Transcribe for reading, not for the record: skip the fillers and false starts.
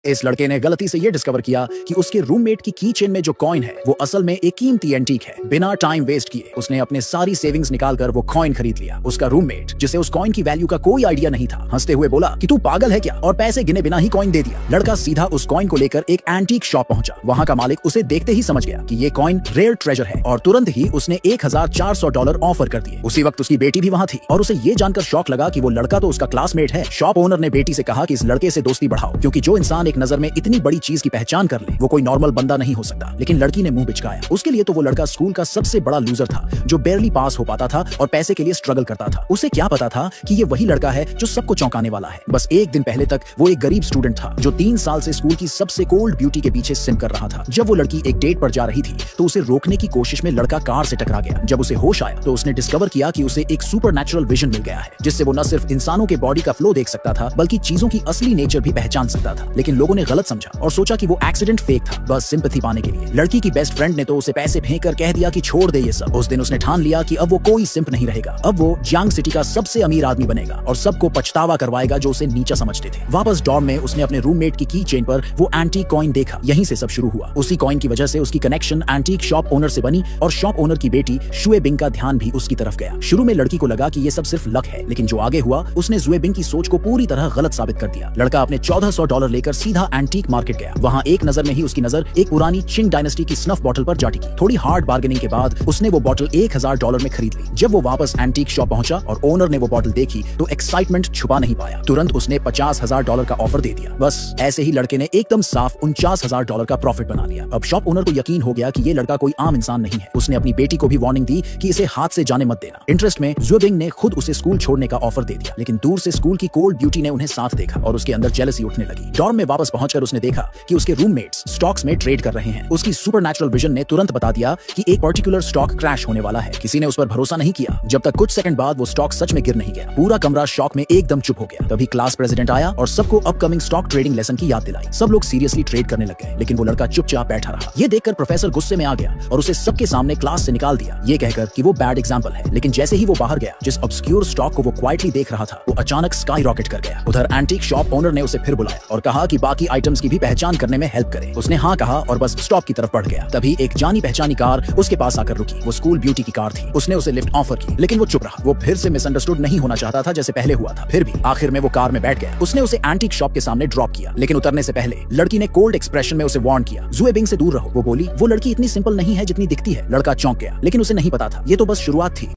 इस लड़के ने गलती से ये डिस्कवर किया कि उसके रूममेट की की चेन में जो कॉइन है वो असल में एक कीमती एंटीक है। बिना टाइम वेस्ट किए उसने अपने सारी सेविंग्स निकालकर वो कॉइन खरीद लिया। उसका रूममेट, जिसे उस कॉइन की वैल्यू का कोई आइडिया नहीं था, हंसते हुए बोला कि तू पागल है क्या, और पैसे गिने बिना ही कॉइन दे दिया। लड़का सीधा उस कॉइन को लेकर एक एंटीक शॉप पहुंचा। वहां का मालिक उसे देखते ही समझ गया कि ये कॉइन रेयर ट्रेजर है और तुरंत ही उसने $1400 ऑफर कर दिए। उसी वक्त उसकी बेटी भी वहां थी और उसे ये जानकर शॉक लगा कि वो लड़का तो उसका क्लासमेट है। शॉप ओनर ने बेटी से कहा कि इस लड़के से दोस्ती बढ़ाओ, क्योंकि जो इंसान एक नजर में इतनी बड़ी चीज की पहचान कर ले वो कोई नॉर्मल बंदा नहीं हो सकता। लेकिन लड़की ने मुंह बिचकाया। उसके लिए तो वो लड़का स्कूल का सबसे बड़ा लूजर था, जो बेयरली पास हो पाता था और पैसे के लिए स्ट्रगल करता था। उसे क्या पता था कि ये वही लड़का है जो सबको चौंकाने वाला है। बस एक दिन पहले तक वो एक गरीब स्टूडेंट था जो 3 साल से स्कूल की सबसे कोल्ड ब्यूटी के पीछे सिम कर रहा था। जब वो लड़की एक डेट पर जा रही थी तो उसे रोकने की कोशिश में लड़का कार से टकरा गया। जब उसे होश आया तो उसने डिस्कवर किया कि उसे एक सुपरनैचुरल विजन मिल गया है, जिससे वो न सिर्फ इंसानों के बॉडी का फ्लो देख सकता था बल्कि चीजों की असली नेचर भी पहचान सकता था। लेकिन लोगों ने गलत समझा और सोचा कि वो एक्सीडेंट फेक था, बस सिंपैथी पाने के लिए। लड़की की बेस्ट फ्रेंड ने तो उसे पैसे फेंककर कह दिया कि छोड़ दे ये सब। उस दिन उसने ठान लिया कि अब वो कोई सिंप नहीं रहेगा। अब वो जियांग सिटी का सबसे अमीर आदमी बनेगा और सबको पछतावा करवाएगा जो उसे नीचा समझते थे। वापस डॉर्म में उसने अपने रूममेट की चेन पर वो एंटीक कॉइन देखा। यहीं से सब शुरू हुआ। उसी कॉइन की वजह से उसकी कनेक्शन एंटीक शॉप ओनर से बनी और शॉप ओनर की बेटी शुए बिंग का ध्यान भी उसकी तरफ गया। शुरू में लड़की को लगा कि ये सब सिर्फ लक है, लेकिन जो आगे हुआ उसने जुए बिंग की सोच को पूरी तरह गलत साबित कर दिया। लड़का अपने $1400 लेकर सीधा एंटीक मार्केट गया। वहां एक नजर में ही उसकी नजर एक पुरानी चिंग डायनेस्टी की स्नफ बॉटल पर जा टिकी। थोड़ी हार्ड बार्गेनिंग के बाद उसने वो बॉटल $1000 में खरीद ली। जब वो वापस एंटीक शॉप पहुंचा और ओनर ने वो बॉटल देखी तो एक्साइटमेंट छुपा नहीं पाया। तुरंत उसने $50,000 का ऑफर दे दिया। बस ऐसे ही लड़के ने एकदम साफ $49,000 का प्रॉफिट बना लिया। अब शॉप ओनर को यकीन हो गया कि ये लड़का कोई आम इंसान नहीं है। उसने अपनी बेटी को भी वार्निंग दी कि इसे हाथ से जाने मत देना। इंटरेस्ट में जुए बिंग ने खुद उसे स्कूल छोड़ने का ऑफर दे दिया, लेकिन दूर से स्कूल की कोल्ड ब्यूटी ने उन्हें साथ देखा और उसके अंदर जेलसी उठने लगी। डॉर्म में वापस पहुंचकर उसने देखा कि उसके रूममेट्स स्टॉक्स में ट्रेड कर रहे हैं। उसकी सुपरनैचुरल विजन ने तुरंत बता दिया कि एक पर्टिकुलर स्टॉक क्रैश होने वाला है। किसी ने उस पर भरोसा नहीं किया जब तक कुछ सेकंड बाद वो स्टॉक सच में गिर नहीं गया। पूरा कमरा शॉक में एकदम चुप हो गया। तभी क्लास प्रेसिडेंट आया और सबको अपकमिंग स्टॉक ट्रेडिंग लेसन की याद दिलाई। सब लोग सीरियसली ट्रेड करने लग गए, लेकिन वो लड़का चुपचाप बैठा रहा। ये देखकर प्रोफेसर गुस्से में आ गया और उसे सबके सामने क्लास से निकाल दिया, ये कहकर कि वो बैड एग्जांपल है। लेकिन जैसे ही वो बाहर गया, जिस ऑब्सक्यूर स्टॉक को वो क्वाइटली देख रहा था वो अचानक स्काई रॉकेट कर गया। उधर एंटीक शॉप ओनर ने उसे फिर बुलाया और कहा कि बाकी आइटम्स की भी पहचान करने में हेल्प करे। उसने हाँ कहा और बस स्टॉप की तरफ बढ़ गया। तभी एक जानी पहचानी कार उसके पास आकर रुकी। वो स्कूल ब्यूटी की कार थी। उसने उसे लिफ्ट ऑफर की, लेकिन वो चुप रहा। वो फिर से मिसअंडरस्टूड नहीं होना चाहता था जैसे पहले हुआ था। फिर भी आखिर में वो कार में बैठ गया। उसने उसे एंटीक शॉप के सामने ड्रॉप किया, लेकिन उतरने से पहले लड़की ने कोल्ड एक्सप्रेशन में उसे वार्न किया, जुए बिंग से दूर रहो। वो बोली, वो लड़की इतनी सिंपल नहीं है जितनी दिखती है। लड़का चौंक गया, लेकिन उसे नहीं पता था ये तो बस शुरुआत थी।